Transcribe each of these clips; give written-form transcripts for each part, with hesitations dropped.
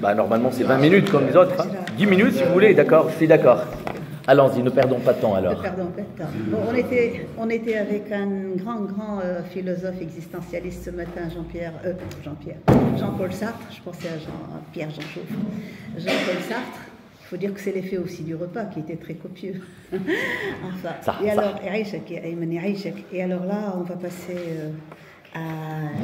Bah, normalement, c'est 20 minutes comme les autres. Hein. 10 minutes si vous voulez, d'accord, je suis d'accord. Allons-y, ne perdons pas de temps alors. Ne perdons pas de temps. Bon, on était avec un grand philosophe existentialiste ce matin, Jean-Paul Sartre. Je pensais à Jean-Paul Sartre. Il faut dire que c'est l'effet aussi du repas qui était très copieux. Enfin, et alors là, on va passer à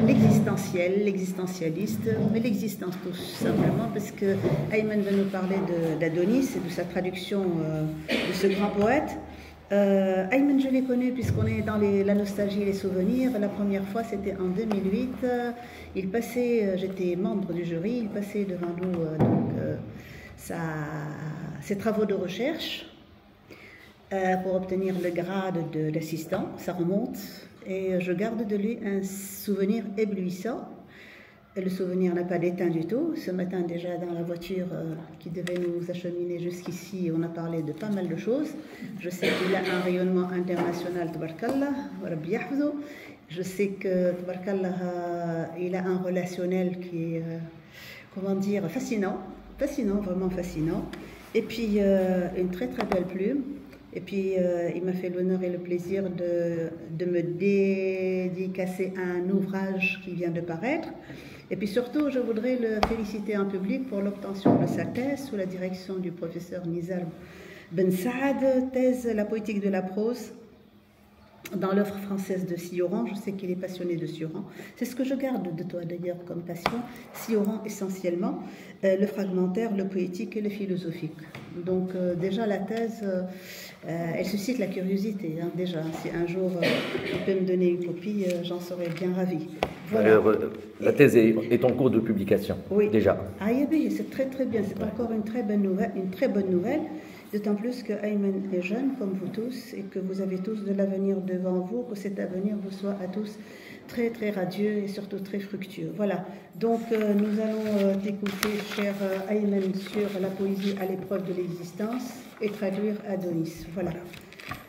l'existentialiste, mais l'existence tout simplement, parce que Ayman va nous parler d'Adonis et de sa traduction de ce grand poète. Ayman, je l'ai connu puisqu'on est dans la nostalgie et les souvenirs. La première fois, c'était en 2008. Il passait, j'étais membre du jury, il passait devant nous ses travaux de recherche pour obtenir le grade d'assistant. Ça remonte. Et je garde de lui un souvenir éblouissant. Et le souvenir n'a pas d'éteint du tout. Ce matin, déjà, dans la voiture qui devait nous acheminer jusqu'ici, on a parlé de pas mal de choses. Je sais qu'il a un rayonnement international, tabarakallah, wa rabbi yahfazou. Je sais que, tabarakallah, il a un relationnel qui est, fascinant, vraiment fascinant. Et puis, une très belle plume. Et puis, il m'a fait l'honneur et le plaisir de me dédicacer un ouvrage qui vient de paraître. Et puis surtout, je voudrais le féliciter en public pour l'obtention de sa thèse sous la direction du professeur Nizar Ben Saad, thèse « La poétique de la prose » dans l'œuvre française de Sioran. Je sais qu'il est passionné de Sioran. C'est ce que je garde de toi d'ailleurs comme passion. Sioran essentiellement, le fragmentaire, le poétique et le philosophique. Donc déjà la thèse, elle suscite la curiosité. Hein, déjà, si un jour tu peux me donner une copie, j'en serais bien ravie. Voilà. La thèse est en cours de publication. Oui. Déjà. Ah oui, c'est très bien. C'est encore une très bonne nouvelle. D'autant plus que Ayman est jeune, comme vous tous, et que vous avez tous de l'avenir devant vous, que cet avenir vous soit à tous très radieux et surtout très fructueux. Voilà, donc nous allons t'écouter, cher Ayman, sur la poésie à l'épreuve de l'existence et traduire Adonis. Voilà.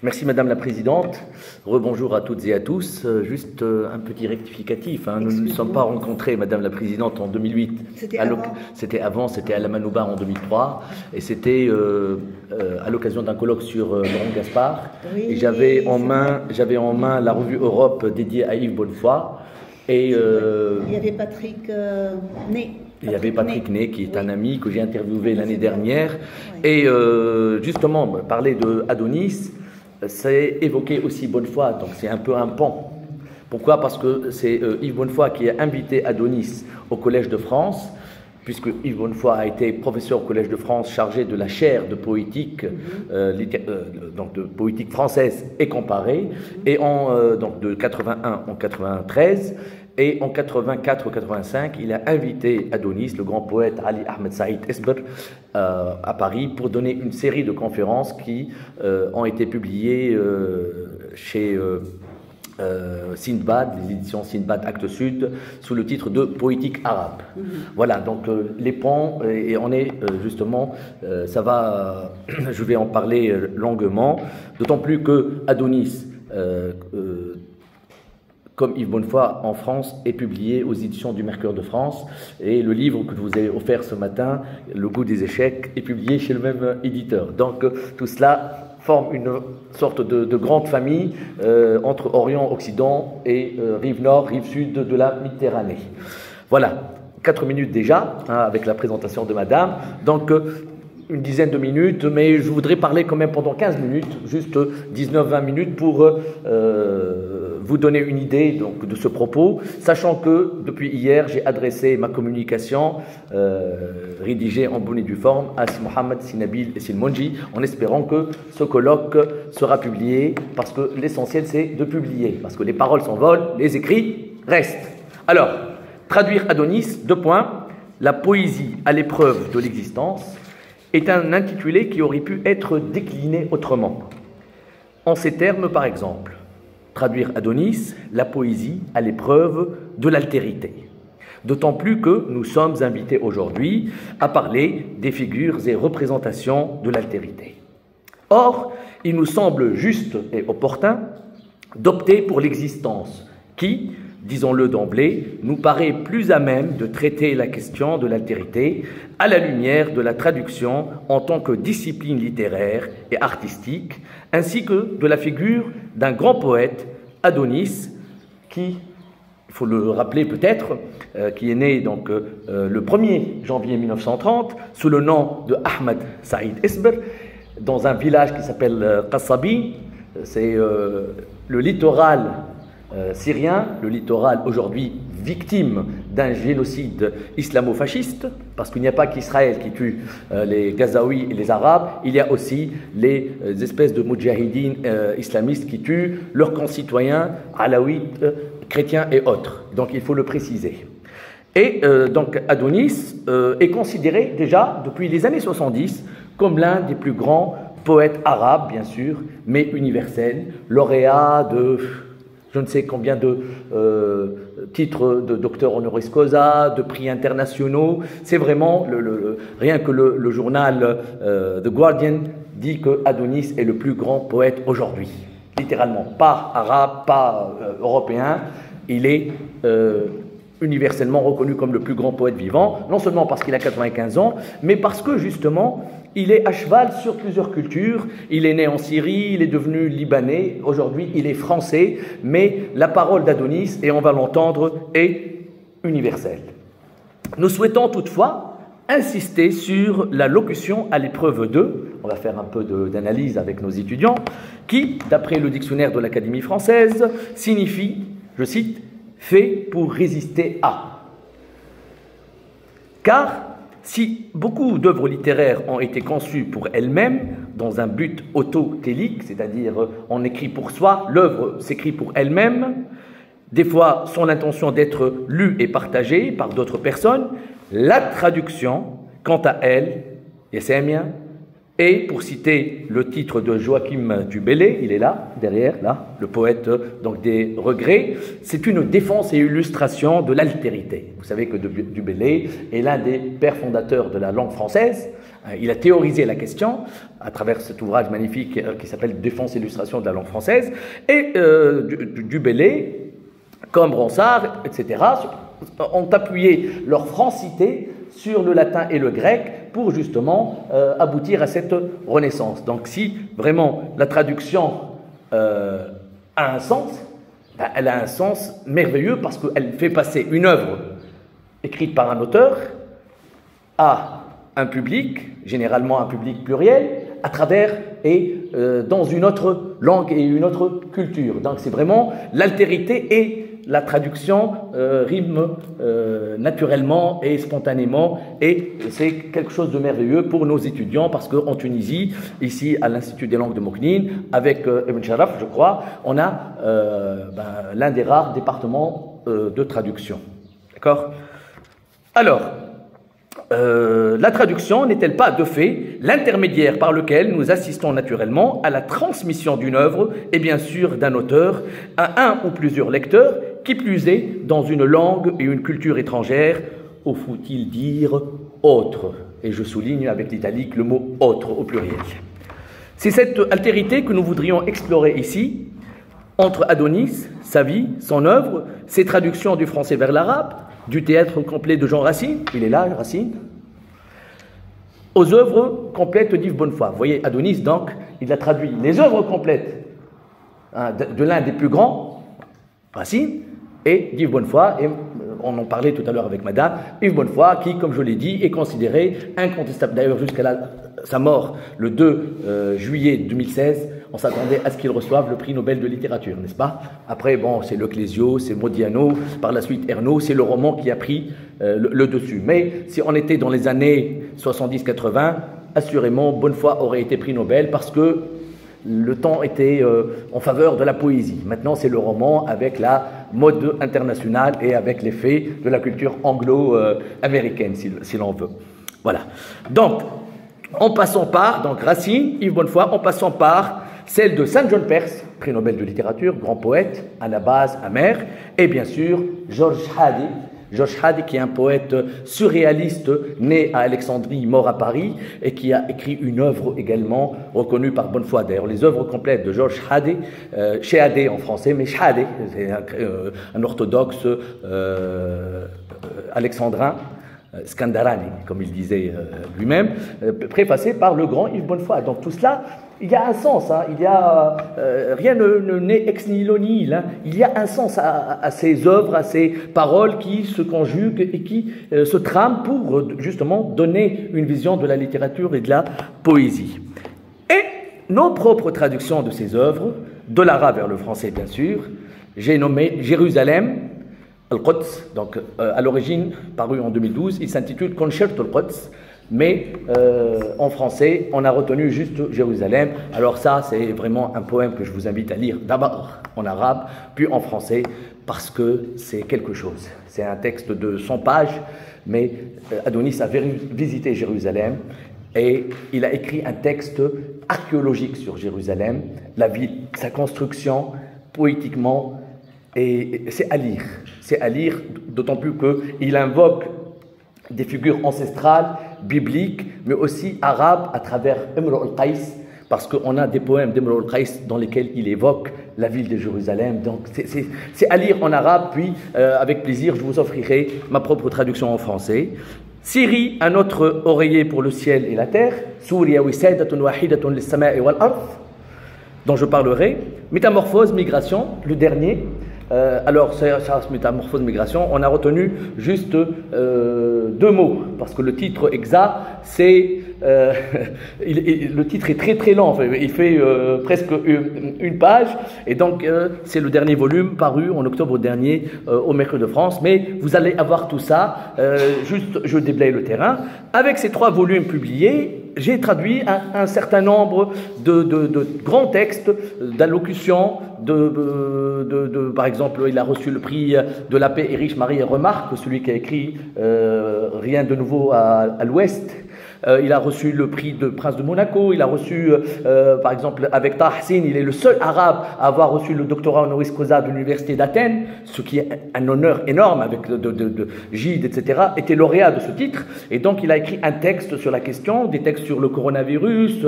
Merci Madame la Présidente. Rebonjour à toutes et à tous. Juste un petit rectificatif. Hein. Nous ne nous sommes pas rencontrés, Madame la Présidente, en 2008. C'était avant, c'était à la Manouba en 2003. Et c'était à l'occasion d'un colloque sur Laurent Gaspard. Oui, et j'avais en main la revue Europe dédiée à Yves Bonnefoy. Et, il y avait Patrick Ney. Il y avait Patrick Ney, qui est un ami que j'ai interviewé l'année dernière. Oui. Et justement, parler de Adonis, c'est évoquer aussi Bonnefoy, donc c'est un peu un pan. Pourquoi? Parce que c'est Yves Bonnefoy qui a invité Adonis au Collège de France, puisque Yves Bonnefoy a été professeur au Collège de France chargé de la chaire de poétique, donc de poétique française et comparée, et donc de 81 en 93. Et en 84-85, il a invité Adonis, le grand poète Ali Ahmed Saïd Esber, à Paris pour donner une série de conférences qui ont été publiées chez Sindbad, les éditions Sindbad Actes Sud, sous le titre de Poétique arabe. Voilà, donc les ponts, et on est justement, je vais en parler longuement, d'autant plus que Adonis, comme Yves Bonnefoy en France, est publié aux éditions du Mercure de France. Et le livre que je vous ai offert ce matin, Le goût des échecs, est publié chez le même éditeur. Donc tout cela forme une sorte de grande famille entre Orient, Occident et rive nord, rive sud de la Méditerranée. Voilà, 4 minutes déjà, hein, avec la présentation de madame. Donc une dizaine de minutes, mais je voudrais parler quand même pendant 15 minutes, juste 19-20 minutes pour vous donner une idée donc, de ce propos, sachant que depuis hier, j'ai adressé ma communication rédigée en bonne et due forme à Mohamed Sinabil et Silmonji, en espérant que ce colloque sera publié, parce que l'essentiel c'est de publier, parce que les paroles s'envolent, les écrits restent. Alors, traduire Adonis, 2 points, la poésie à l'épreuve de l'existence, est un intitulé qui aurait pu être décliné autrement. En ces termes, par exemple, traduire Adonis, la poésie à l'épreuve de l'altérité. D'autant plus que nous sommes invités aujourd'hui à parler des figures et représentations de l'altérité. Or, il nous semble juste et opportun d'opter pour l'existence qui, disons-le d'emblée, nous paraît plus à même de traiter la question de l'altérité à la lumière de la traduction en tant que discipline littéraire et artistique, ainsi que de la figure d'un grand poète, Adonis, qui, il faut le rappeler peut-être, qui est né donc le 1er janvier 1930 sous le nom de Ahmed Saïd Esber, dans un village qui s'appelle Qassabi. C'est le littoral syrien, le littoral aujourd'hui victime d'un génocide islamo-fasciste, parce qu'il n'y a pas qu'Israël qui tue les Gazaouis et les Arabes, il y a aussi les espèces de moudjahidines islamistes qui tuent leurs concitoyens alaouites, chrétiens et autres. Donc il faut le préciser. Et donc Adonis est considéré déjà depuis les années 70 comme l'un des plus grands poètes arabes, bien sûr, mais universels, lauréat de je ne sais combien de titres de docteur honoris causa, de prix internationaux. C'est vraiment, rien que le journal The Guardian dit que Adonis est le plus grand poète aujourd'hui. Littéralement, pas arabe, pas européen. Il est universellement reconnu comme le plus grand poète vivant, non seulement parce qu'il a 95 ans, mais parce que justement, il est à cheval sur plusieurs cultures. Il est né en Syrie, il est devenu libanais, aujourd'hui il est français, mais la parole d'Adonis, et on va l'entendre, est universelle. Nous souhaitons toutefois insister sur la locution à l'épreuve 2, on va faire un peu d'analyse avec nos étudiants, qui, d'après le dictionnaire de l'Académie française, signifie, je cite, « fait pour résister à ». Car si beaucoup d'œuvres littéraires ont été conçues pour elles-mêmes, dans un but autotélique, c'est-à-dire on écrit pour soi, l'œuvre s'écrit pour elle-même, des fois sans l'intention d'être lue et partagée par d'autres personnes, la traduction, quant à elle, et pour citer le titre de Joachim du Bellay, il est là, derrière, là, le poète donc des regrets, c'est une défense et illustration de l'altérité. Vous savez que du Bellay est l'un des pères fondateurs de la langue française. Il a théorisé la question à travers cet ouvrage magnifique qui s'appelle Défense et illustration de la langue française. Et du Bellay, comme Ronsard, etc., ont appuyé leur francité sur le latin et le grec pour justement aboutir à cette renaissance. Donc si vraiment la traduction a un sens, ben, elle a un sens merveilleux parce qu'elle fait passer une œuvre écrite par un auteur à un public, généralement un public pluriel, à travers et dans une autre langue et une autre culture. Donc c'est vraiment l'altérité et la traduction rime naturellement et spontanément, et c'est quelque chose de merveilleux pour nos étudiants parce qu'en Tunisie, ici à l'Institut des langues de Mouknine, avec Ibn Sharaf, je crois, on a l'un des rares départements de traduction. D'accord ? Alors, la traduction n'est-elle pas de fait l'intermédiaire par lequel nous assistons naturellement à la transmission d'une œuvre et bien sûr d'un auteur à un ou plusieurs lecteurs, qui plus est dans une langue et une culture étrangère, ou faut-il dire autre, et je souligne avec l'italique le mot autre au pluriel. C'est cette altérité que nous voudrions explorer ici, entre Adonis, sa vie, son œuvre, ses traductions du français vers l'arabe, du théâtre complet de Jean Racine, il est là, Racine, aux œuvres complètes d'Yves Bonnefoy. Vous voyez, Adonis, donc, il a traduit les œuvres complètes de l'un des plus grands, Racine, et d'Yves Bonnefoy, et on en parlait tout à l'heure avec madame, Yves Bonnefoy, qui, comme je l'ai dit, est considéré incontestable. D'ailleurs, jusqu'à sa mort, le 2 juillet 2016, on s'attendait à ce qu'il reçoive le prix Nobel de littérature, n'est-ce pas? Après, bon, c'est Le Clésio, c'est Modiano, par la suite Ernaud, c'est le roman qui a pris le dessus. Mais si on était dans les années 70-80, assurément, Bonnefoy aurait été prix Nobel parce que le temps était en faveur de la poésie. Maintenant, c'est le roman avec la mode internationale et avec l'effet de la culture anglo-américaine, si l'on veut. Voilà. Donc, en passant par, donc Racine, Yves Bonnefoy, en passant par celle de Saint John Perse, prix Nobel de littérature, grand poète, Anabase, Amer, et bien sûr Georges Hadi. Georges Hadi, qui est un poète surréaliste né à Alexandrie, mort à Paris, et qui a écrit une œuvre également reconnue par bonne foi. D'ailleurs, les œuvres complètes de Georges Hadi, Shehadeh en français, mais Shehadeh, c'est un orthodoxe alexandrin, Skandarani, comme il disait lui-même, préfacé par le grand Yves Bonnefoy. Donc tout cela, il y a un sens, hein, il y a, rien ne naît ex nihilo nihil, hein, il y a un sens à ces œuvres, à ces paroles qui se conjuguent et qui se trament pour justement donner une vision de la littérature et de la poésie. Et nos propres traductions de ces œuvres, de l'arabe vers le français bien sûr, j'ai nommé Jérusalem, Al-Quds, donc à l'origine, paru en 2012, il s'intitule Concerto Al-Quds, mais en français, on a retenu juste Jérusalem. Alors ça, c'est vraiment un poème que je vous invite à lire d'abord en arabe, puis en français, parce que c'est quelque chose. C'est un texte de 100 pages, mais Adonis a visité Jérusalem et il a écrit un texte archéologique sur Jérusalem, la ville, sa construction, poétiquement, et c'est à lire, d'autant plus qu'il invoque des figures ancestrales, bibliques, mais aussi arabes à travers Imru al-Qais, parce qu'on a des poèmes d'Imru al-Qais dans lesquels il évoque la ville de Jérusalem. Donc c'est à lire en arabe, puis avec plaisir je vous offrirai ma propre traduction en français. Syrie, un autre oreiller pour le ciel et la terre, Souria wisadatun wahidatun lis-sama'i wal-ard, dont je parlerai. Métamorphose, migration, le dernier. Alors, ça, métamorphose, migration, on a retenu juste 2 mots, parce que le titre exact, c'est... le titre est très très lent, il fait presque une page, et donc c'est le dernier volume paru en octobre dernier au Mercure de France, mais vous allez avoir tout ça, juste je déblaye le terrain. Avec ces 3 volumes publiés, j'ai traduit un certain nombre de grands textes, d'allocutions, par exemple, il a reçu le prix de la paix Erich Marie Remarque, celui qui a écrit Rien de nouveau à l'Ouest. Il a reçu le prix de Prince de Monaco, il a reçu, par exemple, avec Taha Hassin, il est le seul arabe à avoir reçu le doctorat honoris causa de l'université d'Athènes, ce qui est un honneur énorme avec de Gide, etc., était lauréat de ce titre. Et donc, il a écrit un texte sur la question, des textes sur le coronavirus,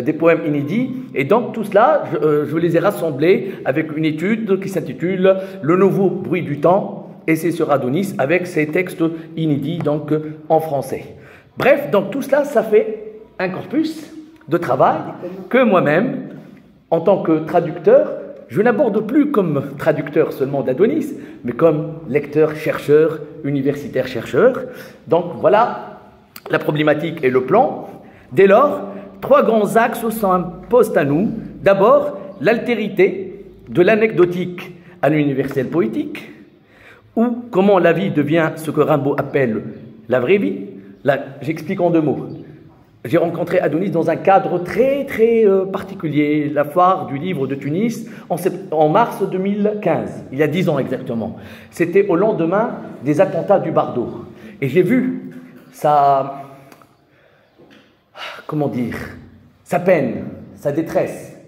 des poèmes inédits. Et donc, tout cela, je les ai rassemblés avec une étude qui s'intitule « Le nouveau bruit du temps », et c'est sur Adonis, avec ces textes inédits, donc en français. Bref, donc tout cela, ça fait un corpus de travail que moi-même, en tant que traducteur, je n'aborde plus comme traducteur seulement d'Adonis, mais comme lecteur, chercheur, universitaire, chercheur. Donc voilà la problématique et le plan. Dès lors, 3 grands axes s'imposent à nous. D'abord, l'altérité de l'anecdotique à l'universel poétique, ou comment la vie devient ce que Rimbaud appelle la vraie vie. Là, j'explique en 2 mots. J'ai rencontré Adonis dans un cadre très très particulier, la foire du livre de Tunis, en mars 2015, il y a 10 ans exactement. C'était au lendemain des attentats du Bardo. Et j'ai vu sa, comment dire, sa peine, sa détresse,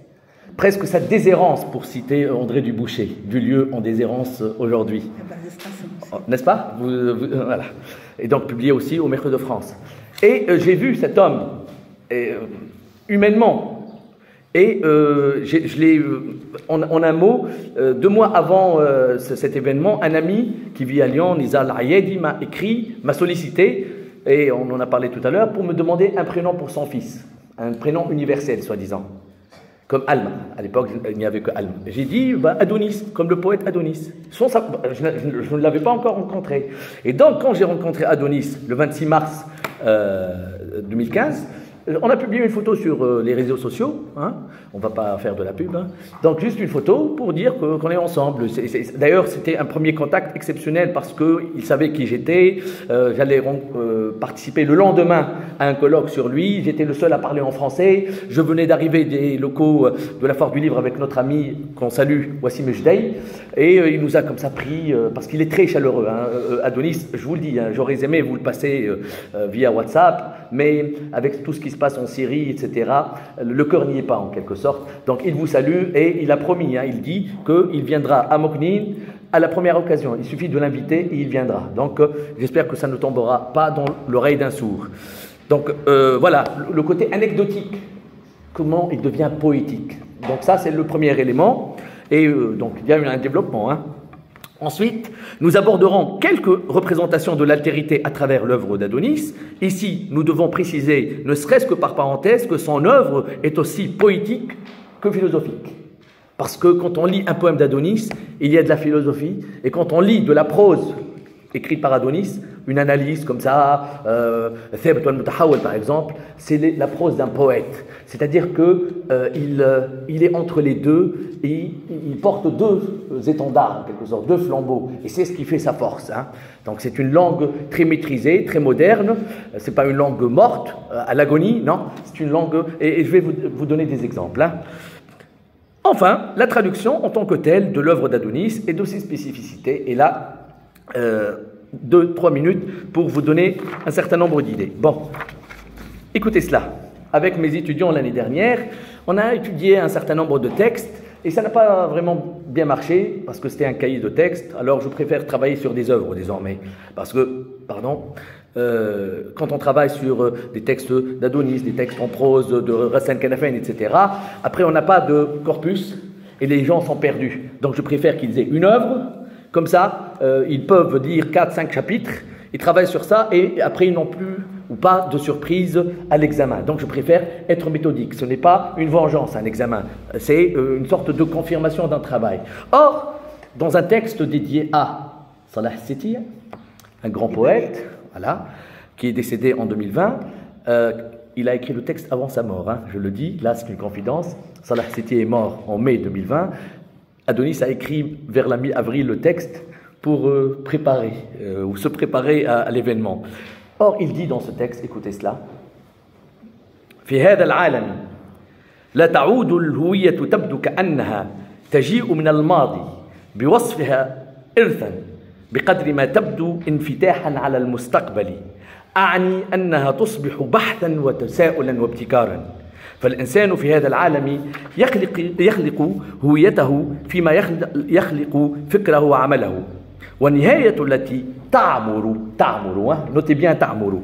presque sa déshérence, pour citer André Duboucher, du lieu en déshérence aujourd'hui. N'est-ce pas? Voilà. Et donc publié aussi au Mercure de France. Et j'ai vu cet homme humainement, et je l'ai, en un mot, 2 mois avant cet événement, un ami qui vit à Lyon, Nizal Ayedi, m'a écrit, m'a sollicité, et on en a parlé tout à l'heure, pour me demander un prénom pour son fils, un prénom universel, soi-disant. Comme Alma. À l'époque, il n'y avait que Alma. J'ai dit Adonis, comme le poète Adonis. Je ne l'avais pas encore rencontré. Et donc, quand j'ai rencontré Adonis le 26 mars 2015, on a publié une photo sur les réseaux sociaux. Hein, on ne va pas faire de la pub. Hein. Donc, juste une photo pour dire qu'on est ensemble. D'ailleurs, c'était un premier contact exceptionnel parce qu'il savait qui j'étais. J'allais participer le lendemain à un colloque sur lui. J'étais le seul à parler en français. Je venais d'arriver des locaux de la Foire du Livre avec notre ami qu'on salue, Wassim Jdei. Et il nous a comme ça pris, parce qu'il est très chaleureux. Hein. Adonis, je vous le dis, hein, j'aurais aimé vous le passer via WhatsApp, mais avec tout ce qui se passe en Syrie, etc., le cœur n'y est pas en quelque sorte. Donc il vous salue et il a promis, hein, il dit qu'il viendra à Moknine à la première occasion. Il suffit de l'inviter et il viendra. Donc, j'espère que ça ne tombera pas dans l'oreille d'un sourd. Donc, voilà, le côté anecdotique, comment il devient poétique. Donc, ça, c'est le premier élément. Et donc, il y a eu un développement. Hein. Ensuite, nous aborderons quelques représentations de l'altérité à travers l'œuvre d'Adonis. Ici, nous devons préciser, ne serait-ce que par parenthèse, que son œuvre est aussi poétique que philosophique. Parce que quand on lit un poème d'Adonis, il y a de la philosophie. Et quand on lit de la prose écrite par Adonis, une analyse comme ça, Thabat al-Mutahawwal par exemple, c'est la prose d'un poète. C'est-à-dire qu'il est entre les deux et il porte deux étendards, en quelque sorte, deux flambeaux. Et c'est ce qui fait sa force. Hein. Donc c'est une langue très maîtrisée, très moderne. Ce n'est pas une langue morte, à l'agonie, non. C'est une langue... Et je vais vous donner des exemples. Hein. Enfin, la traduction en tant que telle de l'œuvre d'Adonis et de ses spécificités. Et là, 2-3 minutes pour vous donner un certain nombre d'idées. Bon, écoutez cela. Avec mes étudiants l'année dernière, on a étudié un certain nombre de textes et ça n'a pas vraiment bien marché parce que c'était un cahier de textes. Alors je préfère travailler sur des œuvres désormais. Parce que, quand on travaille sur des textes d'Adonis, des textes en prose de Ghassan Kanafin, etc., après on n'a pas de corpus et les gens sont perdus. Donc je préfère qu'ils aient une œuvre, comme ça ils peuvent lire 4-5 chapitres, ils travaillent sur ça et après ils n'ont plus ou pas de surprise à l'examen. Donc je préfère être méthodique. Ce n'est pas une vengeance, un examen. C'est une sorte de confirmation d'un travail. Or, dans un texte dédié à Salah Setiya, un grand poète, voilà, qui est décédé en 2020, il a écrit le texte avant sa mort, hein, je le dis, là c'est une confidence. Salah Setiya est mort en mai 2020. Adonis a écrit vers la mi-avril le texte pour préparer, ou se préparer à l'événement. Or, il dit dans ce texte, écoutez cela, في هذا العالم لا تعود الهوية تبدو كأنها تجيء من الماضي بوصفها إرثا بقدر ما تبدو انفتاحا على المستقبل أعني أنها تصبح بحثا وتساؤلا وابتكارا فالإنسان في هذا العالم يخلق هويته فيما يخلق فكره وعمله والنهاية التي تعمر notez bien تعمر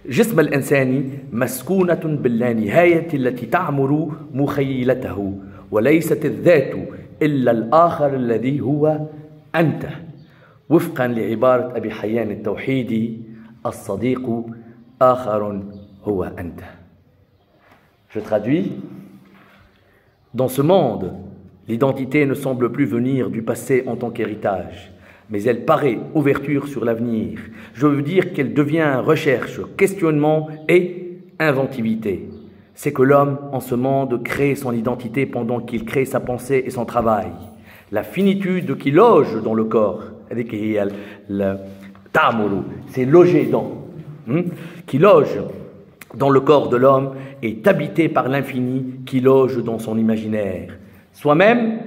جسم الإنسان مسكونة باللانهاية التي تعمر مخيلته وليست الذات إلا الآخر الذي هو أنت وفقا لعبارة أبي حيان التوحيدي الصديق آخر هو أنت. Je traduis. Dans ce monde, l'identité ne semble plus venir du passé en tant qu'héritage, mais elle paraît ouverture sur l'avenir. Je veux dire qu'elle devient recherche, questionnement et inventivité. C'est que l'homme, en ce monde, crée son identité pendant qu'il crée sa pensée et son travail. La finitude qui loge dans le corps, c'est loger dans, qui loge dans le corps de l'homme est habité par l'infini qui loge dans son imaginaire. Soi-même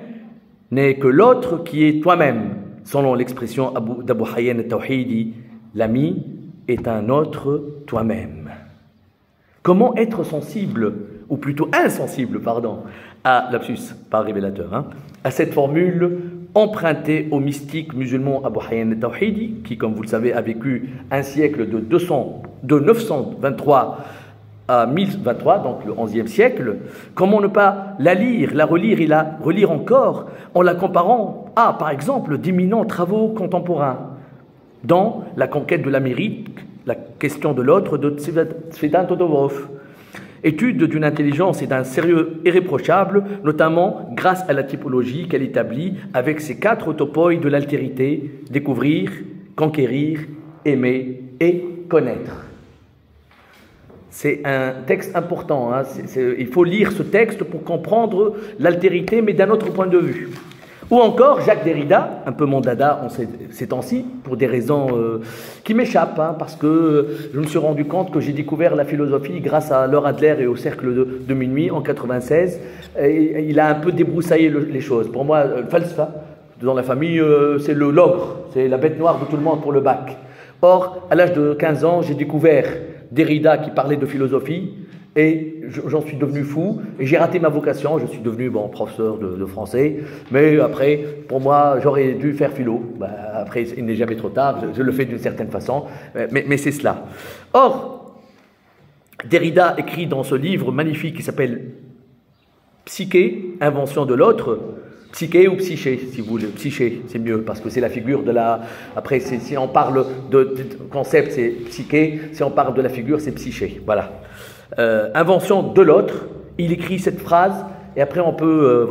n'est que l'autre qui est toi-même. Selon l'expression d'Abu Hayyan al-Tawhidi, l'ami est un autre toi-même. Comment être sensible, ou plutôt insensible, à lapsus, pas révélateur, à cette formule empruntée au mystique musulman Abu Hayyan al-Tawhidi, qui, comme vous le savez, a vécu un siècle de 923 à 1023, donc le 11e siècle. Comment ne pas la lire, la relire et la relire encore en la comparant à, par exemple, d'éminents travaux contemporains dans la conquête de l'Amérique, la question de l'autre de Tsvetan Todorov. Étude d'une intelligence et d'un sérieux irréprochable, notamment grâce à la typologie qu'elle établit avec ses 4 topoi de l'altérité: découvrir, conquérir, aimer et connaître. C'est un texte important, il faut lire ce texte pour comprendre l'altérité, mais d'un autre point de vue. Ou encore Jacques Derrida, un peu mon dada en ces temps-ci, pour des raisons qui m'échappent, parce que je me suis rendu compte que j'ai découvert la philosophie grâce à Laure Adler et au Cercle de Minuit en 96. Et il a un peu débroussaillé les choses. Pour moi, le falsafa, dans la famille, c'est le l'ogre, c'est la bête noire de tout le monde pour le bac. Or, à l'âge de 15 ans, j'ai découvert Derrida qui parlait de philosophie, et j'en suis devenu fou, et j'ai raté ma vocation, je suis devenu professeur de français, mais après, pour moi, j'aurais dû faire philo. Après, il n'est jamais trop tard, je le fais d'une certaine façon, mais c'est cela. Or, Derrida écrit dans ce livre magnifique qui s'appelle Psyché, invention de l'autre, psyché ou psyché, si vous voulez, psyché, c'est mieux, parce que c'est la figure de la... Après, si on parle de concept, c'est psyché, si on parle de la figure, c'est psyché, voilà. Invention de l'autre, il écrit cette phrase, et après on peut,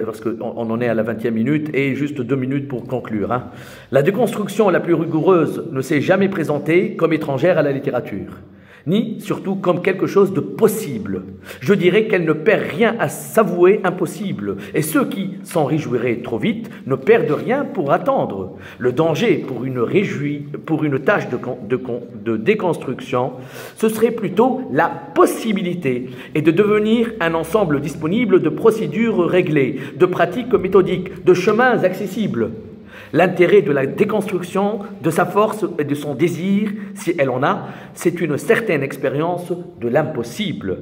parce qu'on en est à la 20e minute, et juste 2 minutes pour conclure. Hein. La déconstruction la plus rigoureuse ne s'est jamais présentée comme étrangère à la littérature, ni surtout comme quelque chose de possible. Je dirais qu'elle ne perd rien à s'avouer impossible, et ceux qui s'en réjouiraient trop vite ne perdent rien pour attendre. Le danger pour une tâche de déconstruction, ce serait plutôt la possibilité, et de devenir un ensemble disponible de procédures réglées, de pratiques méthodiques, de chemins accessibles. L'intérêt de la déconstruction, de sa force et de son désir, si elle en a, c'est une certaine expérience de l'impossible,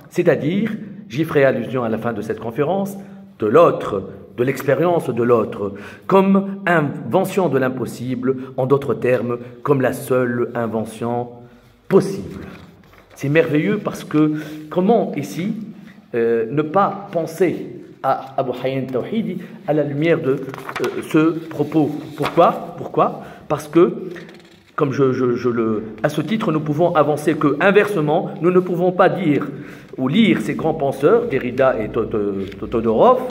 c'est-à-dire, j'y ferai allusion à la fin de cette conférence, de l'autre, de l'expérience de l'autre, comme invention de l'impossible, en d'autres termes, comme la seule invention possible. C'est merveilleux parce que, comment ici, ne pas penser à Abu Hayyan Tawhidi à la lumière de ce propos. Pourquoi? Parce que, comme à ce titre, nous pouvons avancer que, inversement, nous ne pouvons pas dire ou lire ces grands penseurs, Derrida et Todorov,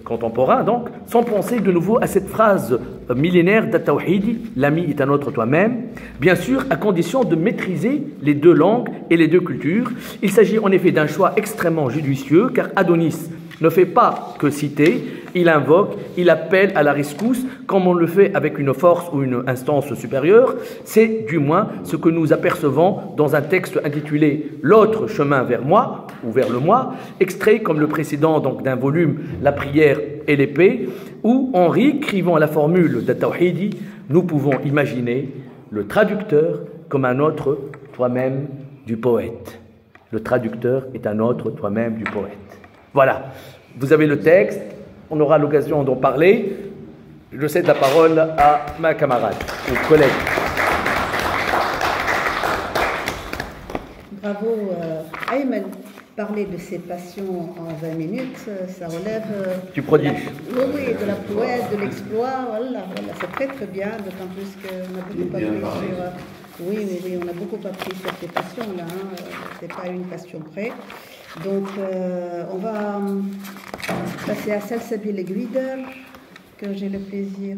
contemporains donc, sans penser de nouveau à cette phrase millénaire d'At-Tawhidi, l'ami est un autre toi-même, bien sûr à condition de maîtriser les 2 langues et les 2 cultures. Il s'agit en effet d'un choix extrêmement judicieux, car Adonis ne fait pas que citer, il invoque, il appelle à la rescousse, comme on le fait avec une force ou une instance supérieure. C'est du moins ce que nous apercevons dans un texte intitulé « L'autre chemin vers moi » ou « vers le moi », extrait comme le précédent donc d'un volume « La prière et l'épée », où, en réécrivant la formule d'At-Tawhidi, nous pouvons imaginer le traducteur comme un autre toi-même du poète. Le traducteur est un autre toi-même du poète. Voilà, vous avez le texte, on aura l'occasion d'en parler. Je cède la parole à ma camarade, au collègue. Bravo, Ayman. Parler de ses passions en 20 minutes, ça relève... Du prodige. Oui, de la prouesse, de l'exploit, voilà, c'est très très bien, d'autant plus qu'on a beaucoup appris sur... Oui, on a beaucoup appris sur ces passions-là, hein, c'est pas une passion près. Donc, on va passer à Salsabil Guider, que j'ai le plaisir...